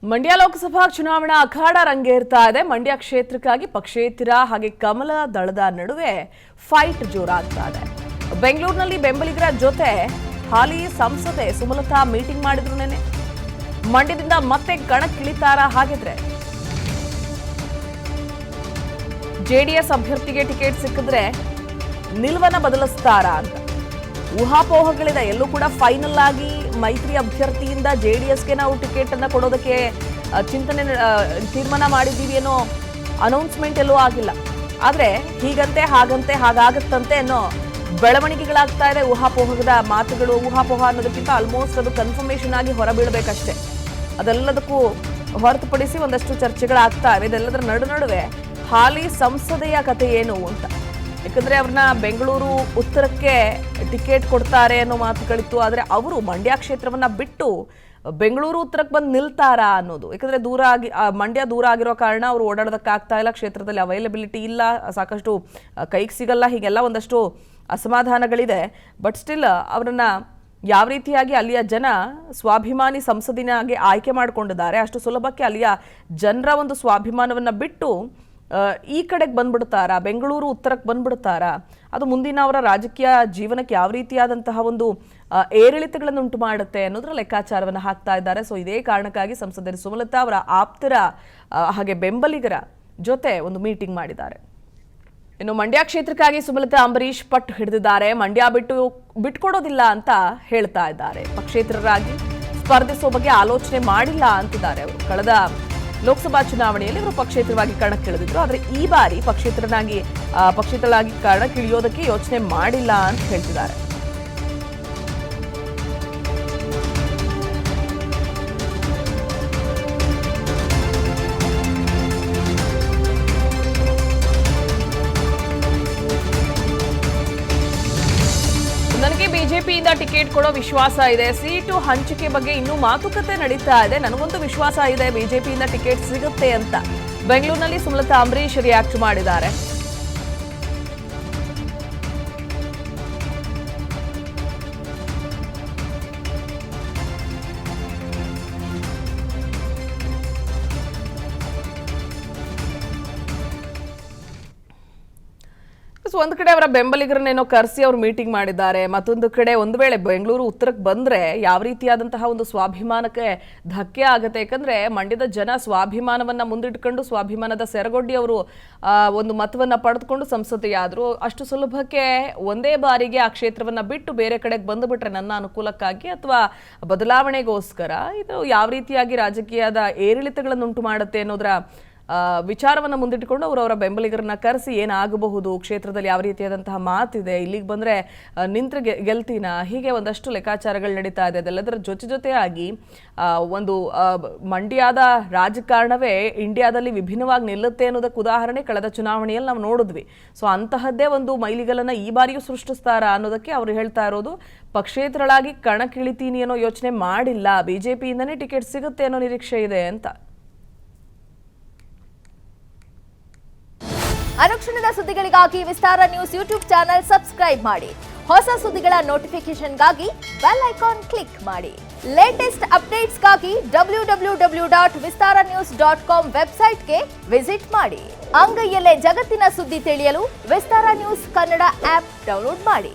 ಮಂಡ್ಯ ಲೋಕಸಭಾ ಚುನಾವಣಾ ಅಖಾಡ ರಂಗೇರ್ತಾ ಇದೆ. ಮಂಡ್ಯ ಕ್ಷೇತ್ರಕ್ಕಾಗಿ ಪಕ್ಷೇತರ ಹಾಗೆ ಕಮಲ ದಳದ ನಡುವೆ ಫೈಟ್ ಜೋರಾಗ್ತಾ ಇದೆ. ಬೆಂಗಳೂರಿನಲ್ಲಿ ಬೆಂಬಲಿಗರ ಜೊತೆ ಹಾಲಿ ಸಂಸದೆ ಸುಮಲತಾ ಮೀಟಿಂಗ್ ಮಾಡಿದ್ರು ನೆನೆ. ಮಂಡ್ಯದಿಂದ ಮತ್ತೆ ಕಣಕ್ಕಿಳಿತಾರಾ ಹಾಗಿದ್ರೆ? ಜೆಡಿಎಸ್ ಅಭ್ಯರ್ಥಿಗೆ ಟಿಕೆಟ್ ಸಿಕ್ಕಿದ್ರೆ ನಿಲುವನ್ನ ಬದಲಿಸ್ತಾರಾ ಅಂತ ಊಹಾಪೋಹಗಳಿದೆ. ಎಲ್ಲೂ ಕೂಡ ಫೈನಲ್ ಆಗಿ ಮೈತ್ರಿ ಅಭ್ಯರ್ಥಿಯಿಂದ ಜೆಡಿಎಸ್ಗೆ ನಾವು ಟಿಕೆಟ್ ಅನ್ನ ಕೊಡೋದಕ್ಕೆ ತೀರ್ಮಾನ ಮಾಡಿದ್ದೀವಿ ಅನ್ನೋ ಅನೌನ್ಸ್ಮೆಂಟ್ ಎಲ್ಲೂ ಆಗಿಲ್ಲ. ಆದ್ರೆ ಹೀಗಂತೆ ಹಾಗಂತೆ ಹಾಗಾಗತ್ತಂತೆ ಅನ್ನೋ ಬೆಳವಣಿಗೆಗಳಾಗ್ತಾ ಇದೆ. ಊಹಾಪೋಹದ ಮಾತುಗಳು, ಊಹಾಪೋಹ ಅನ್ನೋದಕ್ಕಿಂತ ಆಲ್ಮೋಸ್ಟ್ ಅದು ಕನ್ಫರ್ಮೇಷನ್ ಆಗಿ ಹೊರಬೀಳಬೇಕಷ್ಟೇ. ಅದೆಲ್ಲದಕ್ಕೂ ಹೊರತುಪಡಿಸಿ ಒಂದಷ್ಟು ಚರ್ಚೆಗಳಾಗ್ತಾ ಇವೆ. ಇದೆಲ್ಲದರ ನಡುವೆ ಹಾಲಿ ಸಂಸದೆಯ ಕಥೆ ಏನು ಅಂತ, ಯಾಕಂದ್ರೆ ಅವ್ರನ್ನ ಬೆಂಗಳೂರು ಉತ್ತರಕ್ಕೆ ಟಿಕೆಟ್ ಕೊಡ್ತಾರೆ ಅನ್ನೋ ಮಾತುಗಳಿತ್ತು. ಆದರೆ ಅವರು ಮಂಡ್ಯ ಕ್ಷೇತ್ರವನ್ನ ಬಿಟ್ಟು ಬೆಂಗಳೂರು ಉತ್ತರಕ್ಕೆ ಬಂದು ನಿಲ್ತಾರಾ ಅನ್ನೋದು, ಯಾಕಂದ್ರೆ ಮಂಡ್ಯ ದೂರ ಆಗಿರೋ ಕಾರಣ ಅವರು ಓಡಾಡೋದಕ್ಕಾಗ್ತಾ ಇಲ್ಲ, ಕ್ಷೇತ್ರದಲ್ಲಿ ಅವೈಲಬಿಲಿಟಿ ಇಲ್ಲ, ಸಾಕಷ್ಟು ಕೈಗೆ ಸಿಗಲ್ಲ, ಹೀಗೆಲ್ಲ ಒಂದಷ್ಟು ಅಸಮಾಧಾನಗಳಿದೆ. ಬಟ್ ಸ್ಟಿಲ್ ಅವರನ್ನ ಯಾವ ರೀತಿಯಾಗಿ ಅಲ್ಲಿಯ ಜನ ಸ್ವಾಭಿಮಾನಿ ಸಂಸದಿನಾಗಿ ಆಯ್ಕೆ ಮಾಡಿಕೊಂಡಿದ್ದಾರೆ, ಅಷ್ಟು ಸುಲಭಕ್ಕೆ ಅಲ್ಲಿಯ ಜನರ ಒಂದು ಸ್ವಾಭಿಮಾನವನ್ನ ಬಿಟ್ಟು ಈ ಕಡೆಗೆ ಬಂದ್ಬಿಡ್ತಾರಾ, ಬೆಂಗಳೂರು ಉತ್ತರಕ್ಕೆ ಬಂದ್ಬಿಡ್ತಾರಾ? ಅದು ಮುಂದಿನ ಅವರ ರಾಜಕೀಯ ಜೀವನಕ್ಕೆ ಯಾವ ರೀತಿಯಾದಂತಹ ಒಂದು ಏರಿಳಿತಗಳನ್ನು ಉಂಟು ಮಾಡುತ್ತೆ ಅನ್ನೋದ್ರ ಲೆಕ್ಕಾಚಾರವನ್ನು ಹಾಕ್ತಾ ಇದ್ದಾರೆ. ಸೊ ಇದೇ ಕಾರಣಕ್ಕಾಗಿ ಸಂಸದರು ಸುಮಲತಾ ಅವರ ಆಪ್ತರ ಹಾಗೆ ಬೆಂಬಲಿಗರ ಜೊತೆ ಒಂದು ಮೀಟಿಂಗ್ ಮಾಡಿದ್ದಾರೆ. ಇನ್ನು ಮಂಡ್ಯ ಕ್ಷೇತ್ರಕ್ಕಾಗಿ ಸುಮಲತಾ ಅಂಬರೀಶ್ ಪಟ್ಟು ಹಿಡಿದಿದ್ದಾರೆ. ಮಂಡ್ಯ ಬಿಟ್ಕೊಡೋದಿಲ್ಲ ಅಂತ ಹೇಳ್ತಾ ಇದ್ದಾರೆ. ಪಕ್ಷೇತರರಾಗಿ ಸ್ಪರ್ಧಿಸೋ ಬಗ್ಗೆ ಆಲೋಚನೆ ಮಾಡಿಲ್ಲ ಅಂತಿದ್ದಾರೆ ಅವರು. ಕಳೆದ ಲೋಕಸಭಾ ಚುನಾವಣೆಯಲ್ಲಿ ಅವರು ಪಕ್ಷೇತರವಾಗಿ ಕಣಕ್ಕಿಳಿದಿದ್ರು. ಆದರೆ ಈ ಬಾರಿ ಪಕ್ಷೇತರರಾಗಿ ಕಣಕ್ಕಿಳಿಯೋದಕ್ಕೆ ಯೋಚನೆ ಮಾಡಿಲ್ಲ ಅಂತ ಹೇಳ್ತಿದ್ದಾರೆ. ನನಗೆ ಬಿಜೆಪಿಯಿಂದ ಟಿಕೆಟ್ ಕೊಡೋ ವಿಶ್ವಾಸ ಇದೆ. ಸೀಟು ಹಂಚಿಕೆ ಬಗ್ಗೆ ಇನ್ನೂ ಮಾತುಕತೆ ನಡೀತಾ ಇದೆ. ನನಗೊಂದು ವಿಶ್ವಾಸ ಇದೆ ಬಿಜೆಪಿಯಿಂದ ಟಿಕೆಟ್ ಸಿಗುತ್ತೆ ಅಂತ ಬೆಂಗಳೂರಿನಲ್ಲಿ ಸುಮಲತಾ ಅಂಬರೀಶ್ ರಿಯಾಕ್ಟ್ ಮಾಡಿದ್ದಾರೆ. ಒಂದು ಕಡೆ ಅವರ ಬೆಂಬಲಿಗರನ್ನೇನೋ ಕರೆಸಿ ಅವರು ಮೀಟಿಂಗ್ ಮಾಡಿದ್ದಾರೆ. ಮತ್ತೊಂದು ಕಡೆ ಒಂದು ವೇಳೆ ಬೆಂಗಳೂರು ಉತ್ತರಕ್ಕೆ ಬಂದ್ರೆ ಯಾವ ರೀತಿಯಾದಂತಹ ಒಂದು ಸ್ವಾಭಿಮಾನಕ್ಕೆ ಧಕ್ಕೆ ಆಗುತ್ತೆ. ಯಾಕಂದ್ರೆ ಮಂಡ್ಯದ ಜನ ಸ್ವಾಭಿಮಾನವನ್ನ ಮುಂದಿಟ್ಕೊಂಡು ಸ್ವಾಭಿಮಾನದ ಸೆರಗೊಡ್ಡಿ ಅವರು ಒಂದು ಮತವನ್ನ ಪಡೆದುಕೊಂಡು ಸಂಸದೆಯಾದ್ರು. ಅಷ್ಟು ಸುಲಭಕ್ಕೆ ಒಂದೇ ಬಾರಿಗೆ ಆ ಕ್ಷೇತ್ರವನ್ನ ಬಿಟ್ಟು ಬೇರೆ ಕಡೆಗೆ ಬಂದುಬಿಟ್ರೆ ನನ್ನ ಅನುಕೂಲಕ್ಕಾಗಿ ಅಥವಾ ಬದಲಾವಣೆಗೋಸ್ಕರ ಇದು ಯಾವ ರೀತಿಯಾಗಿ ರಾಜಕೀಯದ ಏರಿಳಿತಗಳನ್ನು ಉಂಟು ಮಾಡುತ್ತೆ ಅನ್ನೋದರ ವಿಚಾರವನ್ನು ಮುಂದಿಟ್ಟುಕೊಂಡು ಅವರ ಬೆಂಬಲಿಗರನ್ನ ಕರೆಸಿ ಏನಾಗಬಹುದು, ಕ್ಷೇತ್ರದಲ್ಲಿ ಯಾವ ರೀತಿಯಾದಂತಹ ಮಾತಿದೆ, ಇಲ್ಲಿಗೆ ಬಂದರೆ ನಿಂತ್ರೆ ಗೆಲ್ತೀನಾ, ಹೀಗೆ ಒಂದಷ್ಟು ಲೆಕ್ಕಾಚಾರಗಳು ನಡೀತಾ ಇದೆ. ಅದೆಲ್ಲದರ ಜೊತೆಯಾಗಿ ಒಂದು ಮಂಡ್ಯದ ರಾಜಕಾರಣವೇ ಇಂಡಿಯಾದಲ್ಲಿ ವಿಭಿನ್ನವಾಗಿ ನಿಲ್ಲುತ್ತೆ ಅನ್ನೋದಕ್ಕೆ ಉದಾಹರಣೆ ಕಳೆದ ಚುನಾವಣೆಯಲ್ಲಿ ನಾವು ನೋಡಿದ್ವಿ. ಸೊ ಅಂತಹದ್ದೇ ಒಂದು ಮೈಲಿಗಲನ್ನು ಈ ಬಾರಿಯೂ ಸೃಷ್ಟಿಸ್ತಾರಾ ಅನ್ನೋದಕ್ಕೆ ಅವರು ಹೇಳ್ತಾ ಇರೋದು, ಪಕ್ಷೇತರಳಾಗಿ ಕಣಕ್ಕಿಳಿತೀನಿ ಅನ್ನೋ ಯೋಚನೆ ಮಾಡಿಲ್ಲ, ಬಿಜೆಪಿಯಿಂದನೇ ಟಿಕೆಟ್ ಸಿಗುತ್ತೆ ಅನ್ನೋ ನಿರೀಕ್ಷೆ ಇದೆ ಅಂತ. ಅನುಕ್ಷಣದ ಸುದ್ದಿಗಳಿಗಾಗಿ ವಿಸ್ತಾರ ನ್ಯೂಸ್ ಯೂಟ್ಯೂಬ್ ಚಾನೆಲ್ ಸಬ್ಸ್ಕ್ರೈಬ್ ಮಾಡಿ. ಹೊಸ ಸುದ್ದಿಗಳ ನೋಟಿಫಿಕೇಶನ್ಗಾಗಿ ಬೆಲ್ ಐಕಾನ್ ಕ್ಲಿಕ್ ಮಾಡಿ. ಲೇಟೆಸ್ಟ್ ಅಪ್ಡೇಟ್ಸ್ಗಾಗಿ www.vistaranews.com ವೆಬ್ಸೈಟ್ಗೆ ವಿಸಿಟ್ ಮಾಡಿ. ಅಂಗೈಯಲ್ಲೇ ಜಗತ್ತಿನ ಸುದ್ದಿ ತಿಳಿಯಲು ವಿಸ್ತಾರ ನ್ಯೂಸ್ ಕನ್ನಡ ಆಪ್ ಡೌನ್ಲೋಡ್ ಮಾಡಿ.